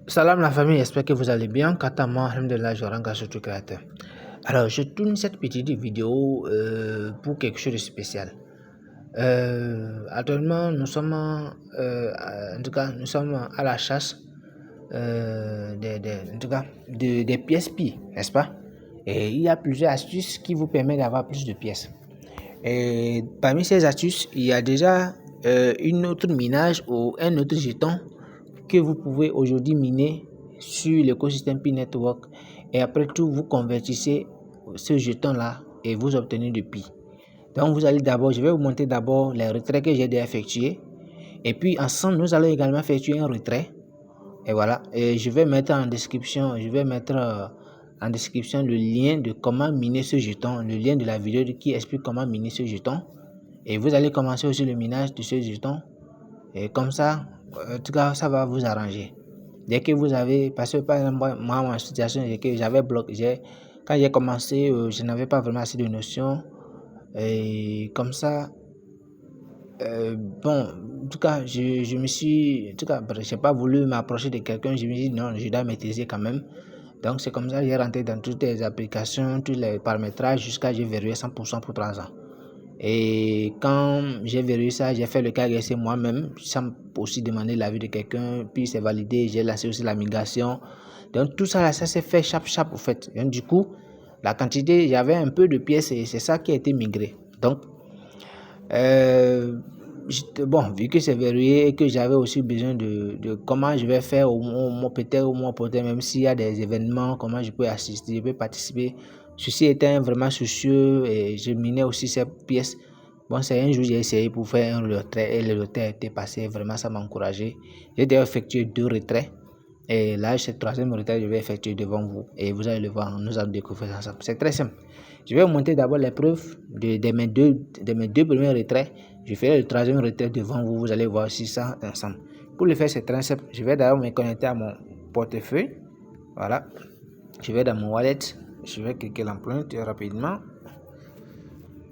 Salam la famille, j'espère que vous allez bien. Quant à moi, alhamdulillah, je rends grâce au tout créateur. Alors, je tourne cette petite vidéo pour quelque chose de spécial. Actuellement, nous sommes à la chasse des pièces PI, n'est-ce pas? Et il y a plusieurs astuces qui vous permettent d'avoir plus de pièces. Et parmi ces astuces, il y a déjà une autre minage ou un autre jeton que vous pouvez aujourd'hui miner sur l'écosystème Pi Network, et après tout vous convertissez ce jeton là et vous obtenez du Pi. Donc vous allez d'abord, je vais vous montrer d'abord les retraits que j'ai déjà effectués, et puis ensemble nous allons également effectuer un retrait. Et voilà, et je vais mettre en description, le lien de comment miner ce jeton, le lien de la vidéo qui explique comment miner ce jeton, et vous allez commencer aussi le minage de ce jeton. Et comme ça, en tout cas, ça va vous arranger. Dès que vous avez, parce que par exemple, moi, ma situation, c'est que j'avais bloqué, quand j'ai commencé, je n'avais pas vraiment assez de notions. Et comme ça, bon, en tout cas, je me suis, en tout cas, je n'ai pas voulu m'approcher de quelqu'un, je me suis dit non, je dois maîtriser quand même. Donc c'est comme ça que j'ai rentré dans toutes les applications, tous les paramétrages, jusqu'à j'ai verrouillé 100% pour 3 ans. Et quand j'ai verrouillé ça, j'ai fait le KYC moi-même, sans aussi demander l'avis de quelqu'un, puis c'est validé, j'ai lancé aussi la migration. Donc tout ça, là, ça s'est fait chap au fait. Donc du coup, la quantité, il y avait un peu de pièces et c'est ça qui a été migré. Donc, bon, vu que c'est verrouillé et que j'avais aussi besoin de comment je vais faire peut-être même s'il y a des événements, comment je peux assister, je peux participer. Ceci étant vraiment soucieux et je minais aussi ces pièces. Bon, c'est un jour j'ai essayé pour faire un retrait et le retrait a été passé, vraiment ça m'a encouragé. J'ai déjà effectué 2 retraits et là, ce troisième retrait, je vais effectuer devant vous et vous allez le voir, nous allons découvrir ça ensemble. C'est très simple. Je vais vous montrer d'abord les preuves de mes deux premiers retraits. Je ferai le troisième retrait devant vous, vous allez voir aussi ça ensemble. Pour le faire, c'est très simple. Je vais d'abord me connecter à mon portefeuille. Voilà. Je vais dans mon wallet. Je vais cliquer l'empreinte rapidement.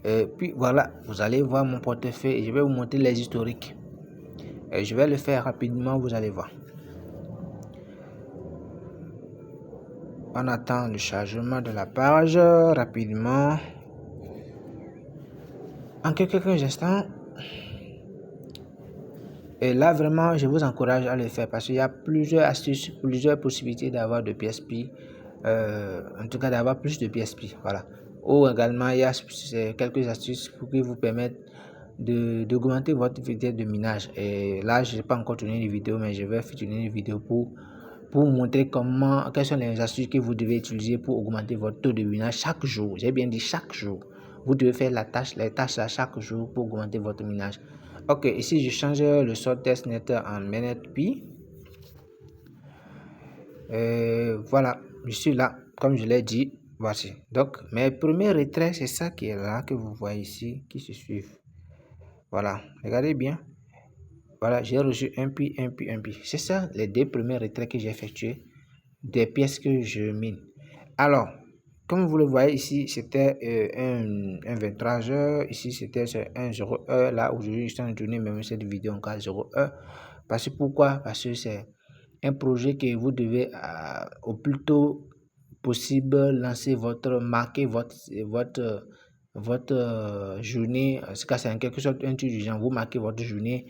Et puis voilà, vous allez voir mon portefeuille et je vais vous montrer les historiques. Et je vais le faire rapidement, vous allez voir. On attend le chargement de la page rapidement. En quelques instants. Et là, vraiment, je vous encourage à le faire parce qu'il y a plusieurs astuces, plusieurs possibilités d'avoir de PSP. En tout cas, d'avoir plus de PSP. Voilà. Ou également, il y a quelques astuces pour qui vous permettent d'augmenter votre vitesse de minage. Et là, je n'ai pas encore tourné une vidéo, mais je vais tourner une vidéo pour vous montrer quelles sont les astuces que vous devez utiliser pour augmenter votre taux de minage chaque jour. J'ai bien dit chaque jour. Vous devez faire les tâches à chaque jour pour augmenter votre minage. Ok, ici je change le sort testnet en mainnet Pi. Voilà, je suis là, comme je l'ai dit. Voici. Donc, mes premiers retraits, c'est ça qui est là, que vous voyez ici, qui se suivent. Voilà, regardez bien. Voilà, j'ai reçu un Pi. C'est ça, les 2 premiers retraits que j'ai effectués, des pièces que je mine. Alors, comme vous le voyez ici, c'était un 23 heures. Ici, c'était un 0 heure. Là, aujourd'hui, je suis en train de tourner même cette vidéo en cas 0 heure. Parce que pourquoi? Parce que c'est un projet que vous devez au plus tôt possible lancer marquer votre journée. En ce cas, c'est en quelque sorte un truc du genre. Vous marquez votre journée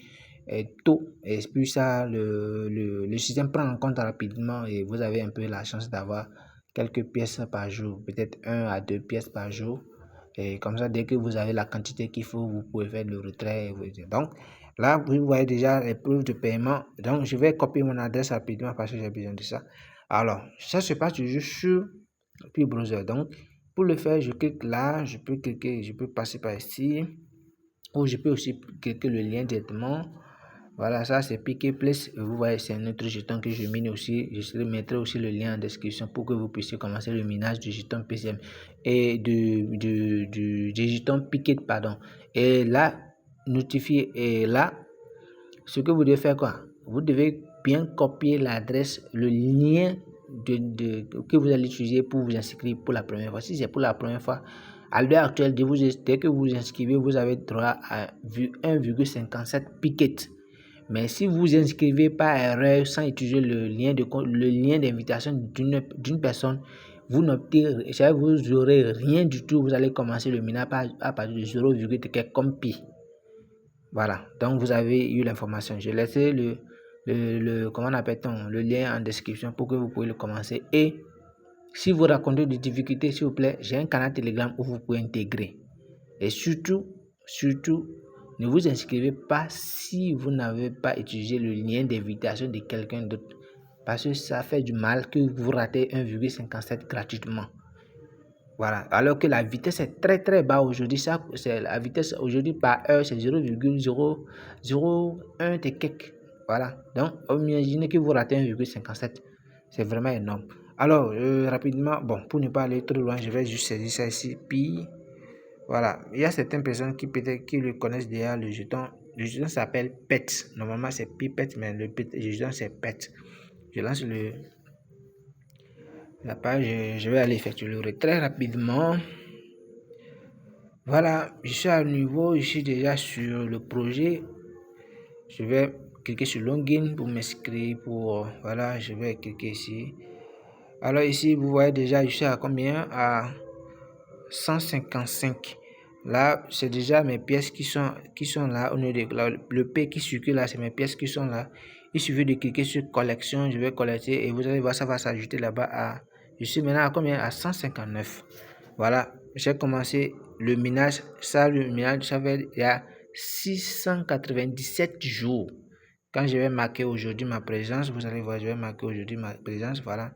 tôt. Et puis ça, le système prend en compte rapidement et vous avez un peu la chance d'avoir quelques pièces par jour, peut-être 1 à 2 pièces par jour. Et comme ça, dès que vous avez la quantité qu'il faut, vous pouvez faire le retrait. Donc, là, vous voyez déjà les preuves de paiement. Donc, je vais copier mon adresse rapidement parce que j'ai besoin de ça. Alors, ça se passe toujours sur Pi Browser. Donc, pour le faire, je clique là, je peux passer par ici. Ou je peux aussi cliquer le lien directement. Voilà, ça c'est Piqué Place. Vous voyez, c'est un autre jeton que je mine aussi. Je mettrai aussi le lien en description pour que vous puissiez commencer le minage du jeton PCM et du jeton Piqué, pardon. Et là, notifier. Et là, ce que vous devez faire quoi? Vous devez bien copier l'adresse, le lien que vous allez utiliser pour vous inscrire pour la première fois. Si c'est pour la première fois, à l'heure actuelle, dès que vous vous inscrivez, vous avez droit à 1,57 piquet. Mais si vous inscrivez par erreur sans utiliser le lien d'invitation d'une personne, vous aurez rien du tout. Vous allez commencer le minage à partir de 0,1 comme pi. Voilà, donc vous avez eu l'information. Je laisse comment appelle-t-on, le lien en description pour que vous puissiez le commencer. Et si vous racontez des difficultés, s'il vous plaît, j'ai un canal Telegram où vous pouvez intégrer. Et surtout, ne vous inscrivez pas si vous n'avez pas utilisé le lien d'invitation de quelqu'un d'autre. Parce que ça fait du mal que vous ratez 1,57 gratuitement. Voilà, alors que la vitesse est très très bas aujourd'hui. La vitesse aujourd'hui par heure, c'est 0,001 et quelques. Voilà, donc imaginez que vous ratez 1,57. C'est vraiment énorme. Alors, rapidement, bon, pour ne pas aller trop loin, je vais juste saisir ça ici. Puis, voilà, il y a certaines personnes qui peut-être qui le connaissent déjà, le jeton. Le jeton s'appelle PET. Normalement, c'est Pipette, mais le jeton, c'est PET. Je lance la page, je vais aller effectuer le retrait rapidement. Voilà, je suis à niveau, je suis déjà sur le projet. Je vais cliquer sur login pour m'inscrire, voilà, je vais cliquer ici. Alors ici, vous voyez déjà, je suis à combien? À 155. Là, c'est déjà mes pièces qui sont là. Le P qui circule là, c'est mes pièces qui sont là. Il suffit de cliquer sur collection, je vais collecter et vous allez voir, ça va s'ajouter là-bas je suis maintenant à combien? À 159. Voilà, j'ai commencé le minage. Le minage, ça fait il y a 697 jours. Quand je vais marquer aujourd'hui ma présence, vous allez voir, je vais marquer aujourd'hui ma présence, voilà.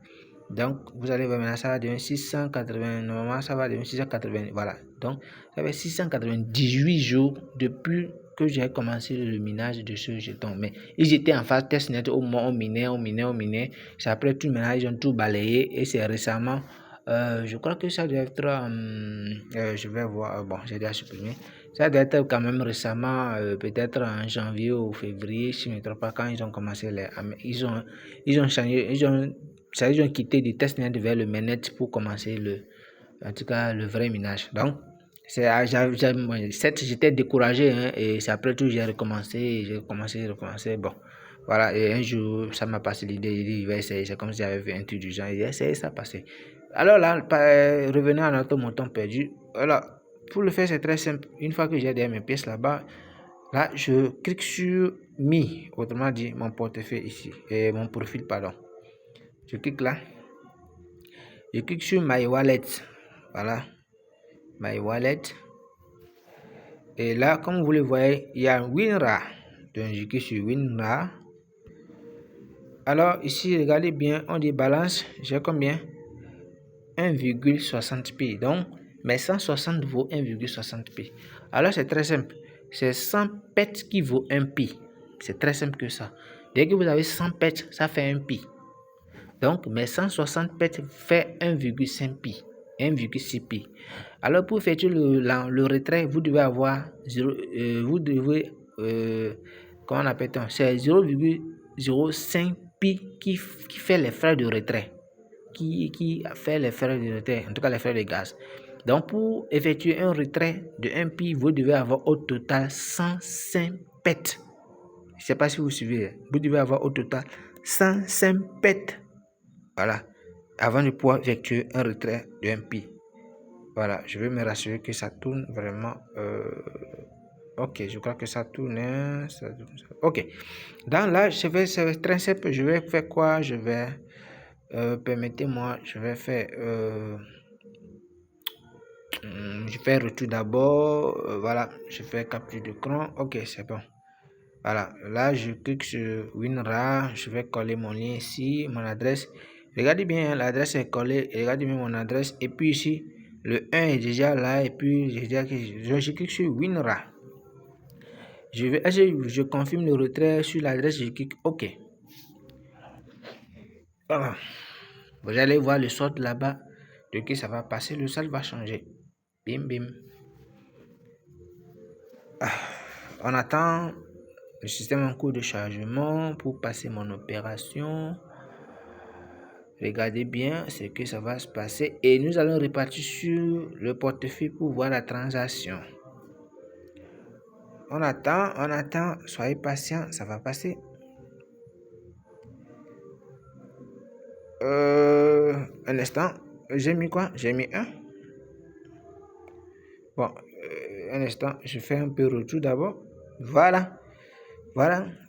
Donc, vous allez voir maintenant, ça va devenir 680, normalement, ça va devenir 680, voilà. Donc, ça fait 698 jours depuis que j'ai commencé le minage de ce jeton. Mais ils étaient en phase testnet, au moment on minait. C'est après tout, maintenant, ils ont tout balayé et c'est récemment, je crois que ça doit être, je vais voir, bon, j'ai déjà supprimé. Ça doit être quand même récemment, peut-être en janvier ou février, si je ne me trompe pas, quand ils ont commencé ils ont changé, ils ont quitté du testnet vers le mainnet pour commencer en tout cas, le vrai minage. Donc, j'étais découragé, hein, et c'est après tout, j'ai recommencé. Bon, voilà, et un jour, ça m'a passé l'idée, j'ai dit, je vais essayer, c'est comme si j'avais fait un truc du genre, et j'ai essayé, ça passé. Alors là, revenons à notre mouton perdu. Voilà. Pour le faire, c'est très simple. Une fois que j'ai derrière mes pièces là-bas, là, je clique sur Mi, autrement dit, mon portefeuille ici, et mon profil, pardon. Je clique là. Je clique sur My Wallet. Voilà. My Wallet. Et là, comme vous le voyez, il y a WinRAR. Donc, je clique sur WinRAR. Alors, ici, regardez bien, on dit balance. J'ai combien? 1,60p. Donc, mes 160 vaut 1,60p. Alors, c'est très simple. C'est 100 pets qui vaut 1 pi. C'est très simple que ça. Dès que vous avez 100 pets, ça fait 1 pi. Donc, mes 160 pets fait 1,5 pi. 1,6 pi. Alors, pour effectuer le retrait, vous devez avoir comment on appelle-t-on? C'est 0,05 pi qui fait les frais de retrait. Qui fait les frais de retrait, en tout cas les frais de gaz. Donc, pour effectuer un retrait de 1 pi, vous devez avoir au total 105 pets. Je ne sais pas si vous suivez. Vous devez avoir au total 105 pets. Voilà. Avant de pouvoir effectuer un retrait de 1 pi. Voilà. Je vais me rassurer que ça tourne vraiment. Ok, je crois que ça tourne. Ok. Donc là, c'est très simple. Je vais faire quoi? Je vais... permettez-moi, je vais faire retour d'abord. Voilà, je fais capture d'écran. Ok, c'est bon. Voilà, là je clique sur WinRAR. Je vais coller mon lien ici, mon adresse. Regardez bien, l'adresse est collée. Regardez bien mon adresse. Et puis ici, le 1 est déjà là. Et puis je clique sur WinRAR. Je confirme le retrait sur l'adresse. Je clique OK. Voilà. Vous allez voir le sort là-bas. De qui ça va passer, le sol va changer. Bim, bim. On attend le système en cours de chargement pour passer mon opération. Regardez bien ce que ça va se passer. Et nous allons repartir sur le portefeuille pour voir la transaction. on attend, soyez patient, ça va passer. Un instant, j'ai mis quoi? J'ai mis 1. Bon, un instant, je fais un peu retour d'abord. Voilà,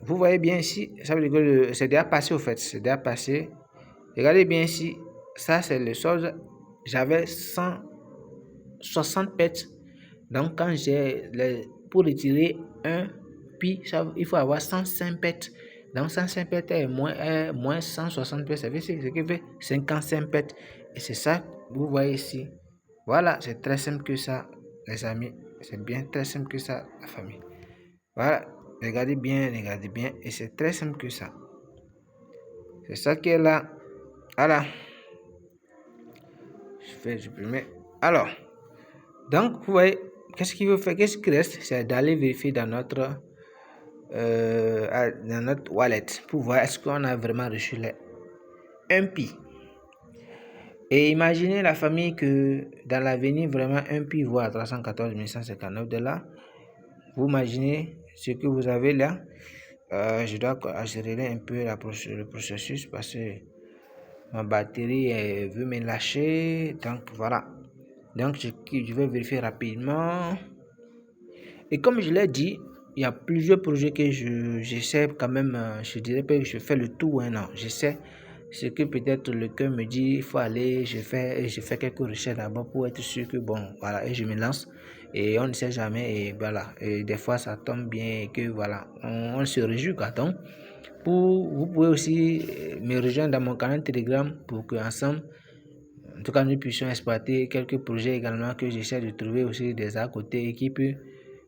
vous voyez bien ici, ça veut dire que c'est déjà passé au fait, c'est déjà passé. Regardez bien ici, ça c'est le solde, j'avais 160 pets. Donc quand pour retirer un pi, il faut avoir 105 pets. Donc 105 pets est moins 160 pets, ça veut dire ce qui fait 55 pets. Et c'est ça, vous voyez ici. Voilà, c'est très simple que ça, les amis. C'est bien très simple que ça, la famille. Voilà, regardez bien, et c'est très simple que ça. C'est ça qui est là. Voilà. Je peux mettre. Alors, donc, vous voyez, qu'est-ce qu'il veut faire? Qu'est-ce qui reste? C'est d'aller vérifier dans notre wallet pour voir est-ce qu'on a vraiment reçu les 1 pi. Et imaginez la famille que dans l'avenir, vraiment 1 pi vaut à 314 159 $. Vous imaginez ce que vous avez là. Je dois accélérer un peu le processus parce que ma batterie veut me lâcher. Donc voilà. Donc je vais vérifier rapidement. Et comme je l'ai dit, il y a plusieurs projets que j'essaie quand même. Je dirais pas que je fais le tout. Non, j'essaie ce que peut-être le cœur me dit. Il faut aller. Je fais quelques recherches d'abord pour être sûr que bon, voilà. Et je me lance. Et on ne sait jamais. Et voilà. Et des fois ça tombe bien et que voilà, on se réjouit quoi. Donc vous pouvez aussi me rejoindre dans mon canal Telegram pour que ensemble, en tout cas, nous puissions exploiter quelques projets également que j'essaie de trouver aussi des à côté qui peut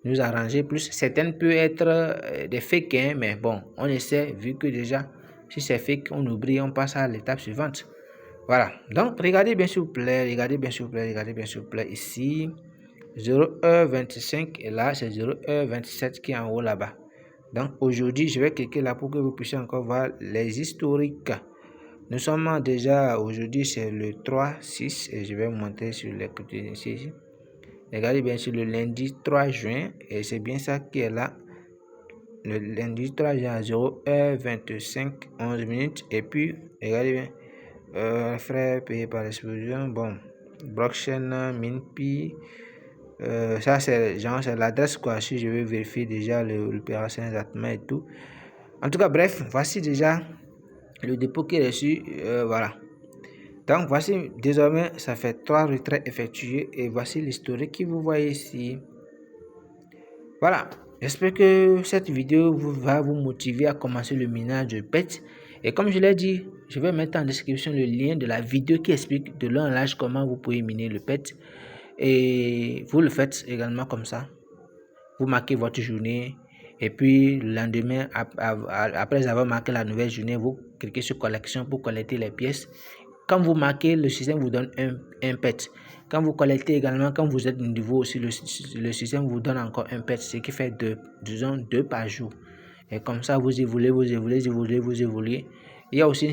nous arranger plus. Certaines peuvent être des fake, hein, mais bon, on essaie, vu que déjà, si c'est fake, on oublie, on passe à l'étape suivante. Voilà. Donc, regardez bien s'il vous plaît, ici, 0,25 et là, c'est 0,27 qui est en haut là-bas. Donc, aujourd'hui, je vais cliquer là pour que vous puissiez encore voir les historiques. Nous sommes déjà, aujourd'hui, c'est le 3-6 et je vais monter sur les côtés ici. Regardez bien sur le lundi 3 juin et c'est bien ça qui est là. Le lundi 3 juin à 0h25 11 minutes et puis regardez bien frais payés par l'explosion. Bon, blockchain minpi, ça c'est genre c'est l'adresse quoi. Si je vais vérifier déjà l'opération exactement et tout. En tout cas bref, voici déjà le dépôt qui est reçu. Voilà. Donc voici désormais ça fait 3 retraits effectués et voici l'historique que vous voyez ici. Voilà, j'espère que cette vidéo va vous motiver à commencer le minage de pets. Et comme je l'ai dit, je vais mettre en description le lien de la vidéo qui explique de long en large comment vous pouvez miner le pet. Et vous le faites également comme ça. Vous marquez votre journée et puis le lendemain, après avoir marqué la nouvelle journée, vous cliquez sur collection pour collecter les pièces. Quand vous marquez, le système vous donne un pet. Quand vous collectez également, quand vous êtes nouveau aussi, le système vous donne encore un pet, ce qui fait disons 2 par jour. Et comme ça, vous évoluez. Il y a aussi un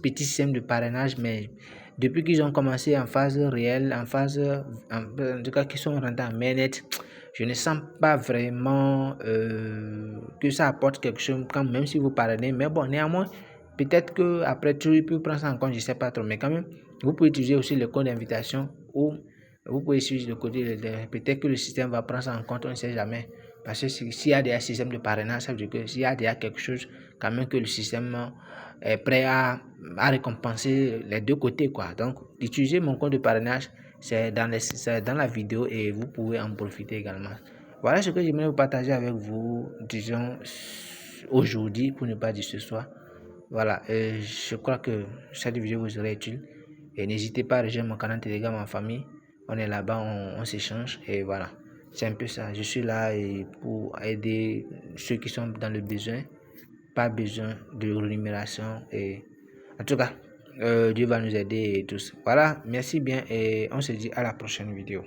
petit système de parrainage, mais depuis qu'ils ont commencé en phase réelle, en tout cas qu'ils sont rentrés en mainnet, je ne sens pas vraiment que ça apporte quelque chose, même si vous parrainez. Mais bon, néanmoins, peut-être que après tout, il peut prendre ça en compte, je ne sais pas trop. Mais quand même, vous pouvez utiliser aussi le code d'invitation ou vous pouvez utiliser le côté peut-être que le système va prendre ça en compte, on ne sait jamais. Parce que s'il y a des systèmes de parrainage, ça veut dire que s'il y a déjà quelque chose, quand même que le système est prêt à récompenser les deux côtés, quoi. Donc, utiliser mon compte de parrainage, c'est dans la vidéo et vous pouvez en profiter également. Voilà ce que j'aimerais vous partager avec vous, disons, aujourd'hui, pour ne pas dire ce soir. Voilà, je crois que cette vidéo vous sera utile. Et n'hésitez pas à rejoindre mon canal Telegram en famille. On est là-bas, on s'échange et voilà. C'est un peu ça. Je suis là pour aider ceux qui sont dans le besoin. Pas besoin de rémunération. Et en tout cas, Dieu va nous aider tous. Voilà, merci bien et on se dit à la prochaine vidéo.